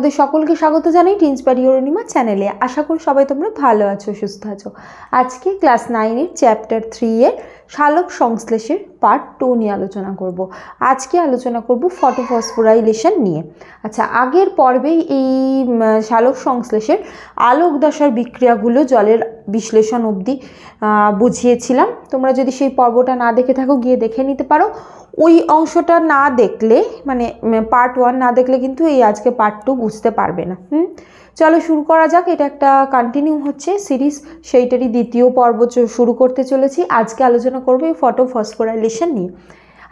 তোমাদের সকলকে স্বাগত জানাই ইন্সপায়ার ইওর অনিমা চ্যানেলে। আশা করি সবাই তোমরা ভালো আছো, সুস্থ আছো। আজকে ক্লাস 9 এর চ্যাপ্টার 3 এর সালোক সংশ্লেষের পার্ট 2 নিয়ে আলোচনা করব। আজকে আলোচনা করব ফটোফসফোরাইলেশন নিয়ে। আচ্ছা, আগের পর্বেই এই সালোক সংশ্লেষের আলোক দশার বিক্রিয়াগুলো জলের বিশ্লেষণ অবধি বুঝিয়েছিলাম। তোমরা যদি সেই পর্বটা না দেখে থাকো গিয়ে দেখে নিতে পারো। ওই অংশটা না দেখলে, মানে পার্ট 1 না দেখলে কিন্তু এই আজকে পার্ট 2 বুঝতে পারবে না। চলো শুরু করা যাক। এটা একটা কন্টিনিউ হচ্ছে সিরিজ, সেইটারই দ্বিতীয় পর্ব শুরু করতে চলেছি। আজকে আলোচনা করবো এই ফটোফসফোরাইলেশন নিয়ে।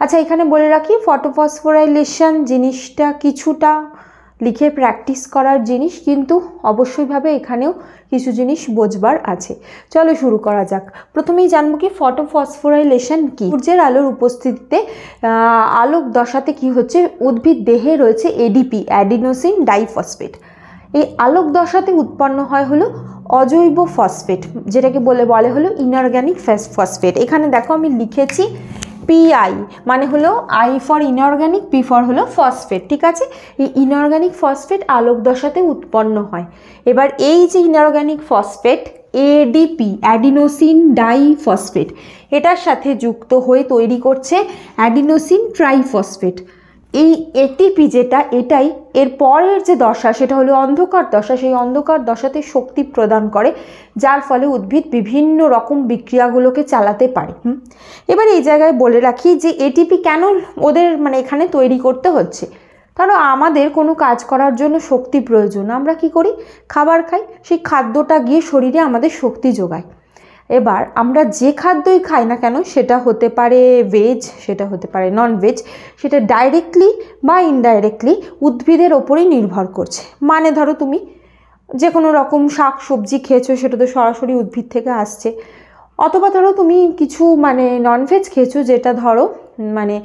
আচ্ছা, এখানে বলে রাখি ফটোফসফোরাইলেশন জিনিসটা কিছুটা লিখে প্র্যাকটিস করার জিনিস, কিন্তু অবশ্যইভাবে এখানেও কিছু জিনিস বোঝবার আছে। চলো শুরু করা যাক। প্রথমেই জানবো কি ফটোফসফোরাইলেশন কি। সূর্যের আলোর উপস্থিতিতে আলোক দশাতে কি হচ্ছে, উদ্ভিদ দেহে রয়েছে এডিপি, অ্যাডিনোসিন ডাইফসফেট। এই আলোক দশাতে উৎপন্ন হয় হলো অজৈব ফসফেট, যেটাকে বলে হলো ইনঅর্গ্যানিক ফসফেট। এখানে দেখো আমি লিখেছি পিআই, মানে হলো I for inorganic, P for হলো ফসফেট। ঠিক আছে, এই ইনঅর্গ্যানিক ফসফেট আলোক দশাতে উৎপন্ন হয়। এবার এই যে inorganic phosphate ADP, adenosine diphosphate, এটার সাথে যুক্ত হয়ে তৈরি করছে অ্যাডিনোসিন ট্রাইফসফেট। এই এটিপি যেটা, এটাই এর পরের যে দশা সেটা হলো অন্ধকার দশা। সেই অন্ধকার দশাতে শক্তি প্রদান করে, যার ফলে উদ্ভিদ বিভিন্ন রকম বিক্রিয়াগুলোকে চালাতে পারে। এবার এই জায়গায় বলে রাখি যে এটিপি কেন ওদের মানে এখানে তৈরি করতে হচ্ছে। কারণ আমাদের কোনো কাজ করার জন্য শক্তি প্রয়োজন। আমরা কি করি, খাবার খাই, সেই খাদ্যটা গিয়ে শরীরে আমাদের শক্তি যোগায়। এবার আমরা যে খাদ্যই খাই না কেন, সেটা হতে পারে ভেজ, সেটা হতে পারে নন ভেজ, সেটা ডাইরেক্টলি বা ইনডাইরেক্টলি উদ্ভিদের ওপরেই নির্ভর করছে। মানে ধরো তুমি যে কোনো রকম শাক সবজি খেয়েছো, সেটা তো সরাসরি উদ্ভিদ থেকে আসছে। অথবা ধরো তুমি কিছু মানে ননভেজ খেয়েছো, যেটা ধরো মানে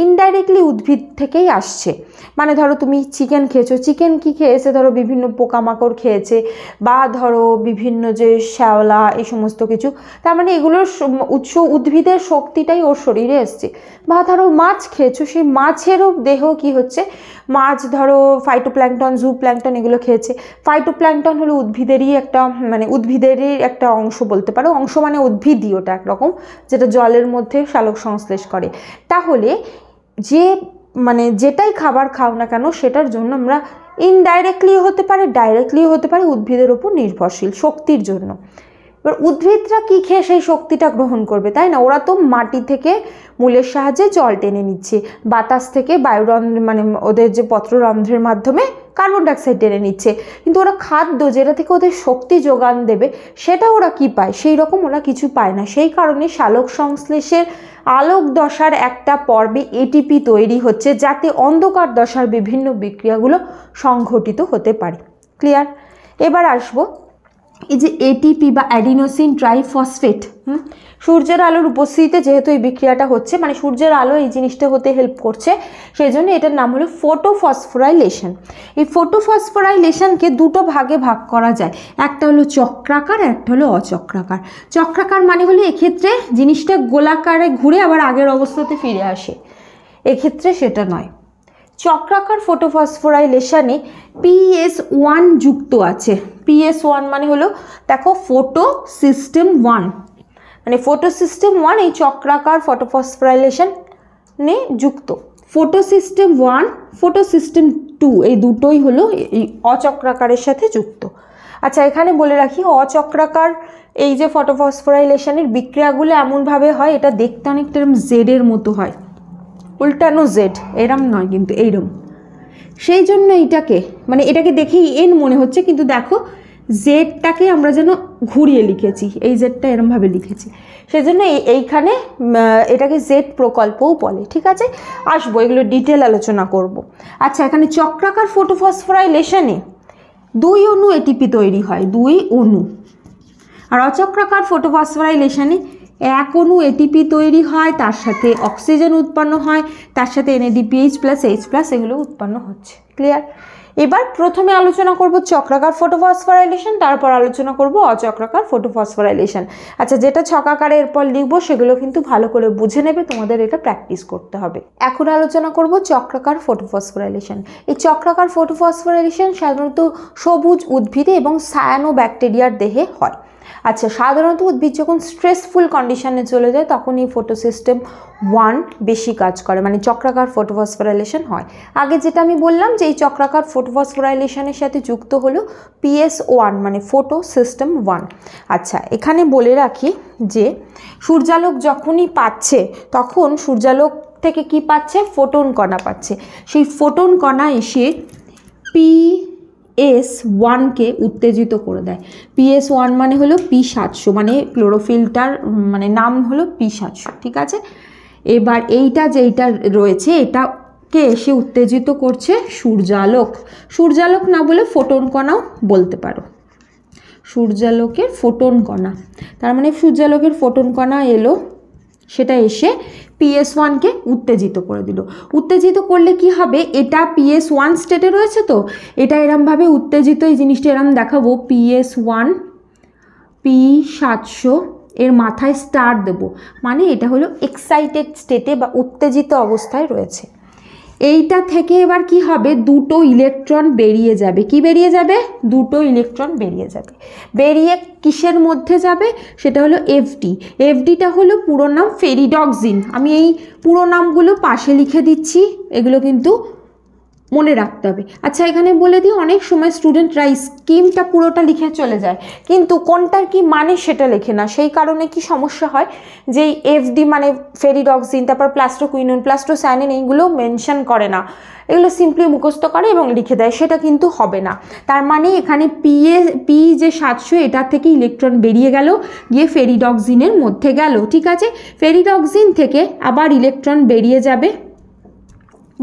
ইনডাইরেক্টলি উদ্ভিদ থেকেই আসছে। মানে ধরো তুমি চিকেন খেয়েছো, চিকেন কি খেয়েছে, ধরো বিভিন্ন পোকামাকড় খেয়েছে, বা ধরো বিভিন্ন যে শ্যাওলা, এই সমস্ত কিছু, তার মানে এগুলোর উৎস উদ্ভিদের শক্তিটাই ওর শরীরে এসছে। বা ধরো মাছ খেয়েছো, সেই মাছেরও দেহ কি হচ্ছে, মাছ ধরো ফাইটোপ্ল্যাঙ্কটন, জুপ্ল্যাঙ্কটন এগুলো খেয়েছে। ফাইটোপ্ল্যাঙ্কটন হলো উদ্ভিদেরই একটা মানে উদ্ভিদেরই একটা অংশ বলতে পারো, অংশ মানে উদ্ভিদই ওটা একরকম, যেটা জলের মধ্যে সালোক সংশ্লেষ করে। তাহলে যে মানে যেটাই খাবার খাও না কেন, সেটার জন্য আমরা ইনডাইরেক্টলিও হতে পারে ডাইরেক্টলিও হতে পারে উদ্ভিদের উপর নির্ভরশীল শক্তির জন্য। এবার উদ্ভিদরা কী খেয়ে সেই শক্তিটা গ্রহণ করবে, তাই না? ওরা তো মাটি থেকে মূলের সাহায্যে জল টেনে নিচ্ছে, বাতাস থেকে বায়ুরন্ধ্র মানে ওদের যে পত্ররন্ধ্রের মাধ্যমে কার্বন ডাইঅক্সাইড টেনে নিচ্ছে। কিন্তু ওরা খাদ্য যেটা থেকে ওদের শক্তি যোগান দেবে, সেটা ওরা কি পায়? সেই রকম ওরা কিছু পায় না। সেই কারণে সালোক সংশ্লেষের আলোক দশার একটা পর্বে এটিপি তৈরি হচ্ছে, যাতে অন্ধকার দশার বিভিন্ন বিক্রিয়াগুলো সংঘটিত হতে পারে। ক্লিয়ার? এবার আসবো এই যে এটিপি বা অ্যাডিনোসিন ট্রাইফসফেট। সূর্যের আলোর উপস্থিতিতে যেহেতু এই বিক্রিয়াটা হচ্ছে, মানে সূর্যের আলো এই জিনিসটা হতে হেল্প করছে, সেই জন্য এটার নাম হলো ফটোফসফোরাইলেশন। এই ফটোফসফোরাইলেশনকে দুটো ভাগে ভাগ করা যায়, একটা হলো চক্রাকার, একটা হলো অচক্রাকার। চক্রাকার মানে হলো এক্ষেত্রে জিনিসটা গোলাকারে ঘুরে আবার আগের অবস্থাতে ফিরে আসে, এক্ষেত্রে সেটা নয়। চক্রাকার ফটোফসফোরাইলেশনে PS1 যুক্ত আছে। PS1 মানে হলো দেখো ফটো সিস্টেম 1, মানে ফটো সিস্টেম 1 এই চক্রাকার ফটোফসফোরাইলেশনে যুক্ত। ফটো সিস্টেম 1, ফটো সিস্টেম 2 এই দুটোই হলো এই অচক্রাকারের সাথে যুক্ত। আচ্ছা, এখানে বলে রাখি অচক্রাকার এই যে ফটোফসফোরাইলেশনের বিক্রিয়াগুলো এমনভাবে হয়, এটা দেখতে অনেকটা জেডের মতো হয়, উল্টানো জেড, এরম নয় কিন্তু এইরম। সেই জন্য এটাকে মানে এটাকে দেখেই এন মনে হচ্ছে, কিন্তু দেখো জেডটাকে আমরা যেন ঘুরিয়ে লিখেছি, এই জেডটা এরমভাবে লিখেছি, সেই জন্য এইখানে এটাকে জেড প্রকল্পও বলে। ঠিক আছে, আসবো এগুলো ডিটেল আলোচনা করব। আচ্ছা, এখানে চক্রাকার ফটোফসফোরাইলেশনে 2 অণু এটিপি তৈরি হয়, 2 অণু। আর অচক্রাকার ফটোফসফোরাইলেশনে 1 অণু এটিপি তৈরি হয়, তার সাথে অক্সিজেন উৎপন্ন হয়, তার সাথে NADPH+H+ এগুলো উৎপন্ন হচ্ছে। ক্লিয়ার? এবার প্রথমে আলোচনা করব চক্রাকার ফটোফসফোরাইলেশন, তারপর আলোচনা করব অচক্রাকার ফটোফসফোরাইলেশন। আচ্ছা, যেটা ছকাকারে এরপর লিখবো সেগুলো কিন্তু ভালো করে বুঝে নেবে, তোমাদের এটা প্র্যাকটিস করতে হবে। এখন আলোচনা করব চক্রাকার ফটোফসফোরাইলেশন। এই চক্রাকার ফটোফসফোরাইলেশন সাধারণত সবুজ উদ্ভিদে এবং সায়ানোব্যাকটেরিয়ার দেহে হয়। আচ্ছা, সাধারণত উদ্ভিদ যখন স্ট্রেসফুল কন্ডিশনে চলে যায় তখন এই ফটোসিস্টেম 1 বেশি কাজ করে, মানে চক্রাকার ফটোফসফোরাইলেশন হয়। আগে যেটা আমি বললাম যে এই চক্রাকার ফটোফসফোরাইলেশনের সাথে যুক্ত হলো PS1 মানে ফটোসিস্টেম 1। আচ্ছা, এখানে বলে রাখি যে সূর্যালোক যখনই পাচ্ছে তখন সূর্যালোক থেকে কি পাচ্ছে, ফোটন কণা পাচ্ছে। সেই ফোটন কণা এসে PS1কে উত্তেজিত করে দেয়। PS1 মানে হলো P700, মানে ক্লোরোফিলটার মানে নাম হলো P700, ঠিক আছে। এবার এইটা যেইটা রয়েছে এটাকে এসে উত্তেজিত করছে সূর্যালোক। সূর্যালোক না বলে ফোটন কণাও বলতে পারো, সূর্যালোকের ফোটন কণা। তার মানে সূর্যালোকের ফোটন কণা এলো, সেটা এসে PS1কে উত্তেজিত করে দিল। উত্তেজিত করলে কি হবে, এটা PS1 স্টেটে রয়েছে, তো এটা এরমভাবে উত্তেজিত, এই জিনিসটা এরম দেখাবো PS1 P700 এর মাথায় স্টার দেব, মানে এটা হলো এক্সাইটেড স্টেটে বা উত্তেজিত অবস্থায় রয়েছে। এইটা থেকে এবার কি হবে, দুটো ইলেকট্রন বেরিয়ে যাবে। কি বেরিয়ে যাবে, দুটো ইলেকট্রন বেরিয়ে যাবে। বেরিয়ে কিসের মধ্যে যাবে, সেটা হলো FD। FDটা হলো পুরো নাম ফেরিডক্সিন। আমি এই পুরো নামগুলো পাশে লিখে দিচ্ছি, এগুলো কিন্তু মনে রাখতে হবে। আচ্ছা, এখানে বলে দিই অনেক সময় স্টুডেন্টরা স্কিমটা পুরোটা লিখে চলে যায়, কিন্তু কোনটার কি মানে সেটা লেখে না। সেই কারণে কি সমস্যা হয় যে FD মানে ফেরিডক্সিন, তারপর প্লাস্টোকুইনোন, প্লাস্টোসায়ানিন, এইগুলো মেনশন করে না, এগুলো সিম্পলি মুখস্থ করে এবং লিখে দেয়, সেটা কিন্তু হবে না। তার মানে এখানে P যে 700 এটা থেকে ইলেকট্রন বেরিয়ে গেল, গিয়ে ফেরিডক্সিনের মধ্যে গেল, ঠিক আছে। ফেরিডক্সিন থেকে আবার ইলেকট্রন বেরিয়ে যাবে,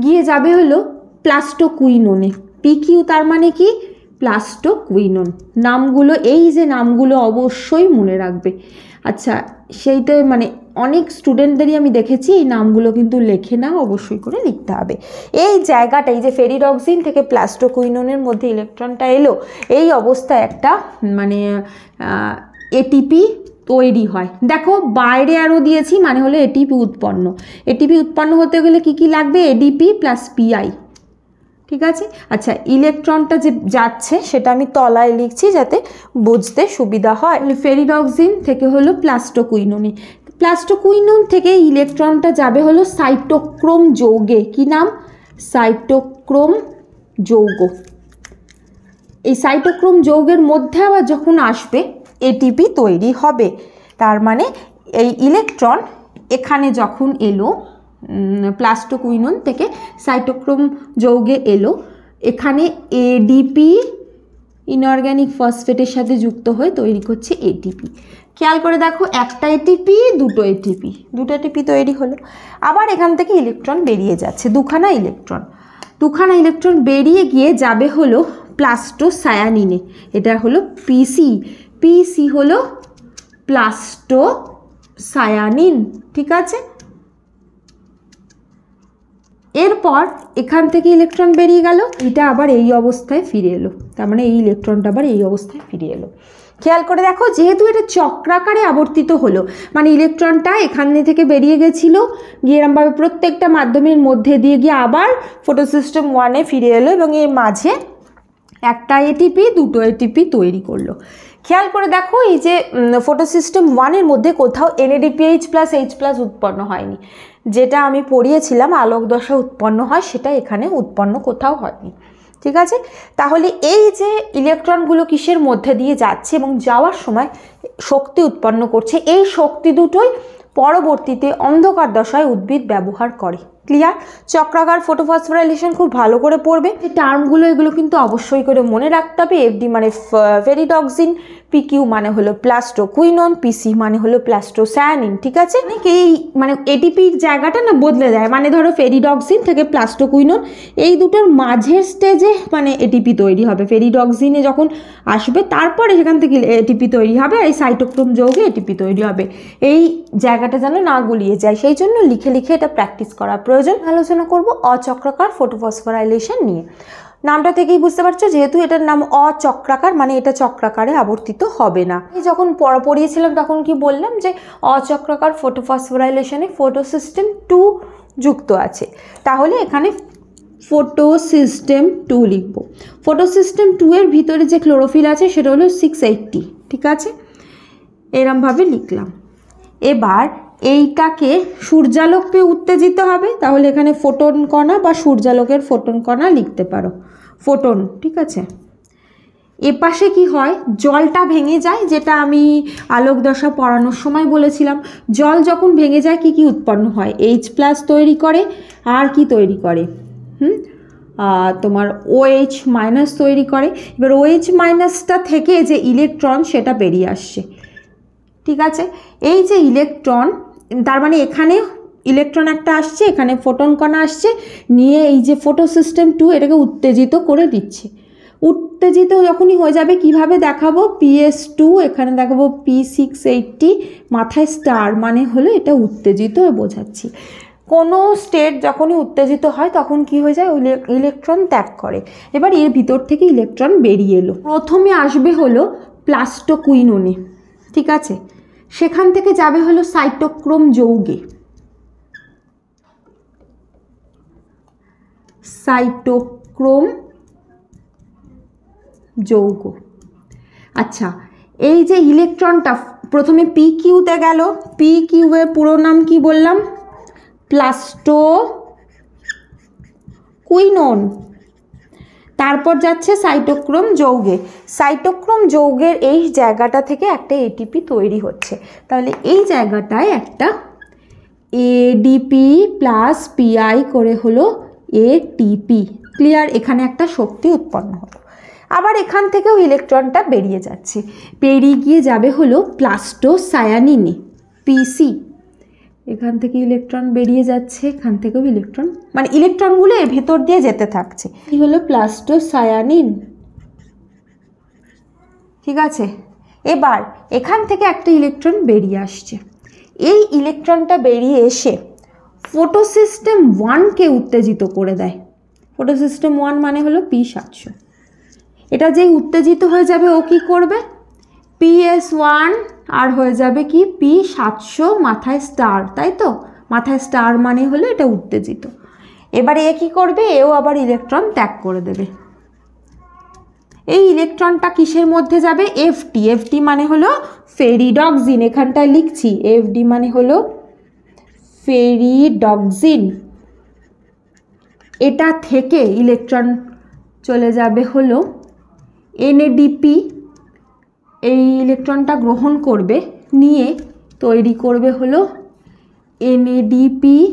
গিয়ে যাবে হলো প্লাস্টোকুইনোনে। PQ তার মানে কি, প্লাস্টোকুইনোন। নামগুলো, এই যে নামগুলো অবশ্যই মনে রাখবে। আচ্ছা, সেইটা মানে অনেক স্টুডেন্টদেরই আমি দেখেছি এই নামগুলো কিন্তু লেখে না, অবশ্যই করে লিখতে হবে। এই জায়গাটা, এই যে ফেরিডক্সিন থেকে প্লাস্টোকুইনোনের মধ্যে ইলেকট্রনটা এলো, এই অবস্থায় একটা মানে ATP তৈরি হয়। দেখো বাইরে আরও দিয়েছি, মানে হলো ATP উৎপন্ন। ATP উৎপন্ন হতে গেলে কি কি লাগবে, ADP প্লাস PI, ঠিক আছে। আচ্ছা, ইলেকট্রনটা যে যাচ্ছে সেটা আমি তলায় লিখছি যাতে বুঝতে সুবিধা হয়। ফেরিডক্সিন থেকে হলো প্লাস্টোকুইনোনে, প্লাস্টোকুইনোন থেকে ইলেকট্রনটা যাবে হলো সাইটোক্রোম যৌগে। কি নাম, সাইটোক্রোম যৌগ। এই সাইটোক্রোম যৌগের মধ্যে আবার যখন আসবে ATP তৈরি হবে। তার মানে এই ইলেকট্রন এখানে যখন এলো প্লাস্টোকুইনোন থেকে সাইটোক্রোম যৌগে এলো, এখানে ADP ইনঅর্গ্যানিক ফসফেটের সাথে যুক্ত হয়ে তৈরি করছে ATP। খেয়াল করে দেখো, একটা ATP, দুটো ATP তৈরি হলো। আবার এখান থেকে ইলেকট্রন বেরিয়ে যাচ্ছে, দুখানা ইলেকট্রন বেরিয়ে গিয়ে যাবে হলো প্লাস্টোসায়ানিনে। এটা হলো PC হলো প্লাস্টোসায়ানিন, ঠিক আছে। এরপর এখান থেকে ইলেকট্রন বেরিয়ে গেল, এটা আবার এই অবস্থায় ফিরে এলো, তার মানে এই ইলেকট্রনটা আবার এই অবস্থায় ফিরে এলো। খেয়াল করে দেখো, যেহেতু এটা চক্রাকারে আবর্তিত হলো, মানে ইলেকট্রনটা এখান থেকে বেরিয়ে গেছিল, গিয়ে এরমভাবে প্রত্যেকটা মাধ্যমের মধ্যে দিয়ে গিয়ে আবার ফটোসিস্টেম 1-এ ফিরে এলো এবং এর মাঝে একটা ATP, দুটো ATP তৈরি করলো। খেয়াল করে দেখো, এই যে ফটোসিস্টেম 1-এর মধ্যে কোথাও NADPH প্লাস H প্লাস উৎপন্ন হয়নি। যেটা আমি পড়িয়েছিলাম আলোক দশা উৎপন্ন হয়, সেটা এখানে উৎপন্ন কোথাও হয়নি, ঠিক আছে। তাহলে এই যে ইলেকট্রনগুলো কিসের মধ্যে দিয়ে যাচ্ছে এবং যাওয়ার সময় শক্তি উৎপন্ন করছে, এই শক্তি দুটোই পরবর্তীতে অন্ধকার দশায় উদ্ভিদ ব্যবহার করে। ক্লিয়ার? চক্রাকার ফটোফসফোরাইলেশন খুব ভালো করে পড়বে। এই টার্মগুলো এগুলো কিন্তু অবশ্যই করে মনে রাখতে হবে। FD মানে ফেরিডক্সিন, PQ মানে হলো প্লাস্টোকুইনোন, PC মানে হলো প্লাস্টোসায়ানিন, ঠিক আছে। এই মানে ATPর জায়গাটা না বদলে দেয়, মানে ধরো ফেরিডক্সিন থেকে প্লাস্টোকুইনোন, এই দুটোর মাঝের স্টেজে মানে ATP তৈরি হবে। ফেরিডক্সিনে যখন আসবে তারপরে সেখান থেকে ATP তৈরি হবে, আর এই সাইটোক্রোম যৌগে ATP তৈরি হবে। এই জায়গাটা যেন না গুলিয়ে যায়, সেই জন্য লিখে লিখে এটা প্র্যাকটিস করা প্রয়োজন। আলোচনা করব অচক্রাকার ফটোফসফোরাইলেশন নিয়ে। নামটা থেকেই বুঝতে পারছো, যেহেতু এটার নাম অচক্রাকার মানে এটা চক্রাকারে আবর্তিত হবে না। যখন পড়িয়েছিলাম তখন কি বললাম যে অচক্রাকার ফটোফসফোরাইলেশনে ফটোসিস্টেম 2 যুক্ত আছে, তাহলে এখানে ফটোসিস্টেম 2 লিখব। ফটোসিস্টেম 2 এর ভিতরে যে ক্লোরোফিল আছে সেটা হলো 680, ঠিক আছে, এরমভাবে লিখলাম। এবার এইটাকে সূর্যালোক পেয়ে উত্তেজিত হবে, তাহলে এখানে ফোটন কণা বা সূর্যালোকের ফোটন কণা লিখতে পারো, ফোটন, ঠিক আছে। এপাশে কি হয়, জলটা ভেঙে যায়, যেটা আমি আলোক দশা পড়ানোর সময় বলেছিলাম। জল যখন ভেঙে যায় কি কি উৎপন্ন হয়, H+ তৈরি করে, আর কি তৈরি করে, তোমার OH- তৈরি করে। এবার OH- থেকে যে ইলেকট্রন সেটা বেরিয়ে আসছে, ঠিক আছে। এই যে ইলেকট্রন, তার মানে এখানে ইলেকট্রন একটা আসছে, এখানে ফোটন কণা আসছে, নিয়ে এই যে ফটোসিস্টেম 2 এটাকে উত্তেজিত করে দিচ্ছে। উত্তেজিত যখনই হয়ে যাবে কিভাবে দেখাবো, PS2, এখানে দেখাবো P680, মাথায় স্টার, মানে হলো এটা উত্তেজিত বোঝাচ্ছি। কোনো স্টেট যখনই উত্তেজিত হয় তখন কি হয়ে যায়, ইলেকট্রন ত্যাগ করে। এবার এর ভিতর থেকে ইলেকট্রন বেরিয়ে এলো, প্রথমে আসবে হলো প্লাস্টোকুইনোনে, ঠিক আছে, সেখান থেকে যাবে হলো সাইটোক্রোম যৌগে, সাইটোক্রোম যৌগ। আচ্ছা, এই যে ইলেকট্রনটা প্রথমে PQ-তে গেল, PQ এর পুরো নাম কি বললাম, প্লাস্টোকুইনোন, তারপর যাচ্ছে সাইটোক্রোম যৌগে। সাইটোক্রোম যৌগের এই জায়গাটা থেকে একটা ATP তৈরি হচ্ছে, তাহলে এই জায়গাটায় একটা ADP প্লাস PI করে হলো ATP, ক্লিয়ার, এখানে একটা শক্তি উৎপন্ন হলো। আবার এখান থেকেও ইলেকট্রনটা বেরিয়ে যাচ্ছে, বেরিয়ে গিয়ে যাবে হলো প্লাস্টোসায়ানিনে, PC, এখান থেকে ইলেকট্রন বেরিয়ে যাচ্ছে, এখান থেকেও ইলেকট্রন, মানে ইলেকট্রনগুলো এর ভেতর দিয়ে যেতে থাকছে, কি হলো প্লাস্টোসায়ানিন, ঠিক আছে। এবার এখান থেকে একটা ইলেকট্রন বেরিয়ে আসছে, এই ইলেকট্রনটা বেরিয়ে এসে ফটোসিস্টেম 1-কে উত্তেজিত করে দেয়। ফটোসিস্টেম 1 মানে হলো P700, এটা যেই উত্তেজিত হয়ে যাবে ও কি করবে, PS1 আর হয়ে যাবে কি P700, মাথায় স্টার, তাই তো, মাথায় স্টার মানে হলো এটা উত্তেজিত। এবারে এ কি করবে, এও আবার ইলেকট্রন ত্যাগ করে দেবে। এই ইলেকট্রনটা কিসের মধ্যে যাবে, FT মানে হলো ফেরিডক্সিন, এখানটায় লিখছি FD মানে হলো ফেরিডক্সিন। এটা থেকে ইলেকট্রন চলে যাবে হলো NADP, এই ইলেকট্রনটা গ্রহণ করবে, নিয়ে তৈরি করবে হলো NADPH+H+,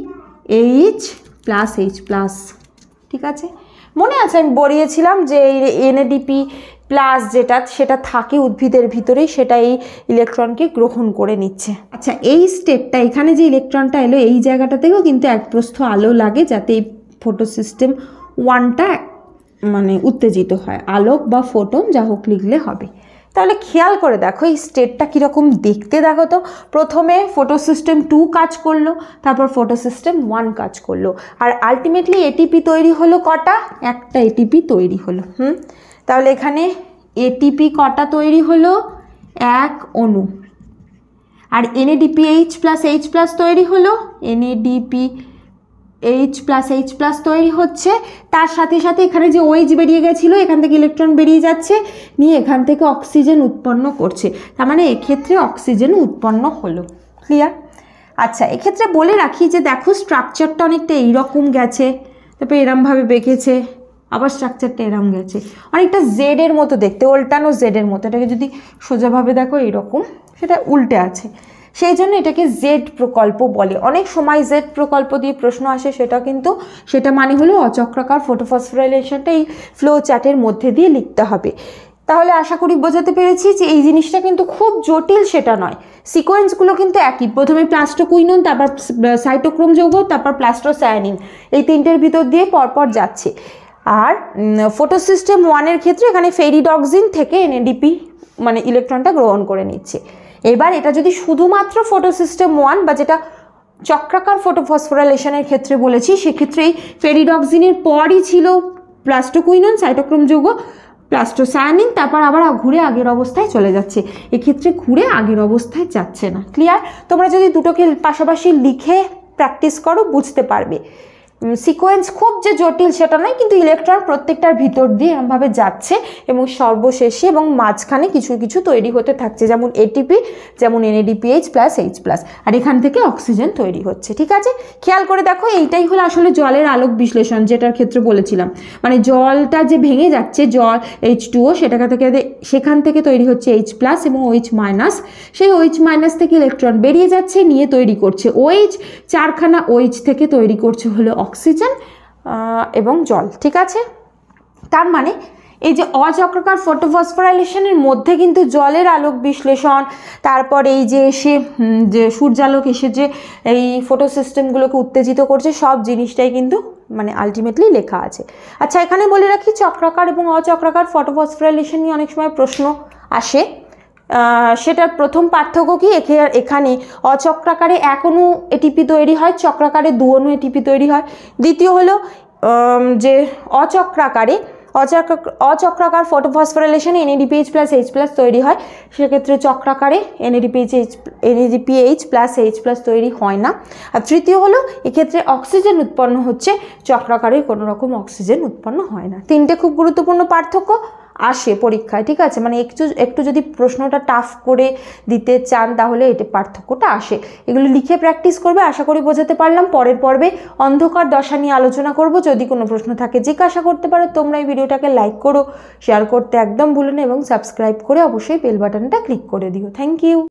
ঠিক আছে। মনে আছে আমি বলিয়েছিলাম যে এই NADP+ যেটা সেটা থাকে উদ্ভিদের ভিতরেই, সেটা এই ইলেকট্রনকে গ্রহণ করে নিচ্ছে। আচ্ছা, এই স্টেটটা, এখানে যে ইলেকট্রনটা এলো এই জায়গাটা থেকেও কিন্তু এক প্রস্থ আলো লাগে, যাতে এই ফটোসিস্টেম 1টা মানে উত্তেজিত হয়, আলোক বা ফোটন যা হোক লিখলে হবে। তাহলে খেয়াল করে দেখো এই স্টেটটা কীরকম দেখতে, দেখো তো, প্রথমে ফটোসিস্টেম 2 কাজ করলো, তারপর ফটোসিস্টেম 1 কাজ করলো, আর আলটিমেটলি ATP তৈরি হলো কটা, একটা ATP তৈরি হলো। তাহলে এখানে ATP কটা তৈরি হলো, 1 অণু, আর NADPH+H+ তৈরি হলো, NADPH+H+ তৈরি হচ্ছে, তার সাথে সাথে এখানে যে OH বেরিয়ে গেছিলো, এখান থেকে ইলেকট্রন বেরিয়ে যাচ্ছে, নিয়ে এখান থেকে অক্সিজেন উৎপন্ন করছে, তার মানে এক্ষেত্রে অক্সিজেন উৎপন্ন হলো, ক্লিয়ার। আচ্ছা, এক্ষেত্রে বলে রাখি যে দেখো স্ট্রাকচারটা অনেকটা এইরকম গেছে, তারপরে এরমভাবে বেঁকেছে, আবার স্ট্রাকচারটা এরম গেছে, অনেকটা জেডের মতো দেখতে, উল্টানো জেডের মতো। এটাকে যদি সোজাভাবে দেখো এইরকম, সেটা উল্টে আছে, সেই জন্য এটাকে জেড প্রকল্প বলে। অনেক সময় জেড প্রকল্প দিয়ে প্রশ্ন আসে, সেটা মানে হলো অচক্রাকার ফটোফসফোরাইলেশনটা এই ফ্লো চার্টের মধ্যে দিয়ে লিখতে হবে। তাহলে আশা করি বোঝাতে পেরেছি যে এই জিনিসটা কিন্তু খুব জটিল সেটা নয়, সিকোয়েন্সগুলো কিন্তু একই, প্রথমে প্লাস্টোকুইনোন, তারপর সাইটোক্রোম যৌগ, তারপর প্লাস্টোসায়ানিন, এই তিনটের ভিতর দিয়ে পরপর যাচ্ছে। আর ফটোসিস্টেম 1-এর ক্ষেত্রে এখানে ফেরিডক্সিন থেকে NADP মানে ইলেকট্রনটা গ্রহণ করে নিচ্ছে। এবার এটা যদি শুধুমাত্র ফটোসিস্টেম 1 বা যেটা চক্রাকার ফটোফসফোরাইলেশনের ক্ষেত্রে বলেছি, সেক্ষেত্রে এই ফেরিডক্সিনের পরই ছিল প্লাস্টোকুইনন সাইটোক্রোম যৌগ প্লাস্টোসায়ানিন, তারপর আবার ঘুরে আগের অবস্থায় চলে যাচ্ছে। এক্ষেত্রে ঘুরে আগের অবস্থায় যাচ্ছে না। ক্লিয়ার? তোমরা যদি দুটোকে পাশাপাশি লিখে প্র্যাকটিস করো বুঝতে পারবে। সিকোয়েন্স খুব যে জটিল সেটা নয়, কিন্তু ইলেকট্রন প্রত্যেকটার ভিতর দিয়ে এরমভাবে যাচ্ছে এবং সর্বশেষে এবং মাঝখানে কিছু কিছু তৈরি হতে থাকছে, যেমন এটিপি, যেমন NADPH প্লাস H প্লাস, আর এখান থেকে অক্সিজেন তৈরি হচ্ছে। ঠিক আছে, খেয়াল করে দেখো, এইটাই হলো আসলে জলের আলোক বিশ্লেষণ, যেটার ক্ষেত্রে বলেছিলাম। মানে জলটা যে ভেঙে যাচ্ছে, জল H2O, সেখান থেকে তৈরি হচ্ছে H প্লাস এবং OH মাইনাস। সেই OH মাইনাস থেকে ইলেকট্রন বেরিয়ে যাচ্ছে, নিয়ে তৈরি করছে OH, 4খানা OH থেকে তৈরি করছে হলো অক্সিজেন এবং জল। ঠিক আছে, তার মানে এই যে অচক্রাকার ফটোফসফোরাইলেশনের মধ্যে কিন্তু জলের আলোক বিশ্লেষণ, তারপর এই যে এসে যে সূর্যালোক এসে যে এই ফটো সিস্টেমগুলোকে উত্তেজিত করছে, সব জিনিসটাই কিন্তু মানে আলটিমেটলি লেখা আছে। আচ্ছা, এখানে বলে রাখি, চক্রাকার এবং অচক্রাকার ফটোফসফোরাইলেশন নিয়ে অনেক সময় প্রশ্ন আসে। সেটার প্রথম পার্থক্য কি, এখানে অচক্রাকারে 1 অণু এটিপি তৈরি হয়, চক্রাকারে 2 অণু এটিপি তৈরি হয়। দ্বিতীয় হলো যে অচক্রাকার photophosphorylation NADPH plus H plus তৈরি হয়, সেক্ষেত্রে চক্রাকারে NADPH প্লাস H প্লাস তৈরি হয় না। আর তৃতীয় হলো, এক্ষেত্রে অক্সিজেন উৎপন্ন হচ্ছে, চক্রাকারে কোনো রকম অক্সিজেন উৎপন্ন হয় না। 3টে খুব গুরুত্বপূর্ণ পার্থক্য আসে পরীক্ষায়। ঠিক আছে, মানে একটু যদি প্রশ্নটা টাফ করে দিতে চান তাহলে এটা পার্থক্যটা আসে। এগুলো লিখে প্র্যাকটিস করবে। আশা করি বোঝাতে পারলাম। পরের পর্বে অন্ধকার দশা নিয়ে আলোচনা করব। যদি কোনো প্রশ্ন থাকে জিজ্ঞাসা করতে পারো। তোমরা এই ভিডিওটাকে লাইক করো, শেয়ার করতে একদম ভুলো না এবং সাবস্ক্রাইব করে অবশ্যই বেল বাটনটা ক্লিক করে দিও। Thank you.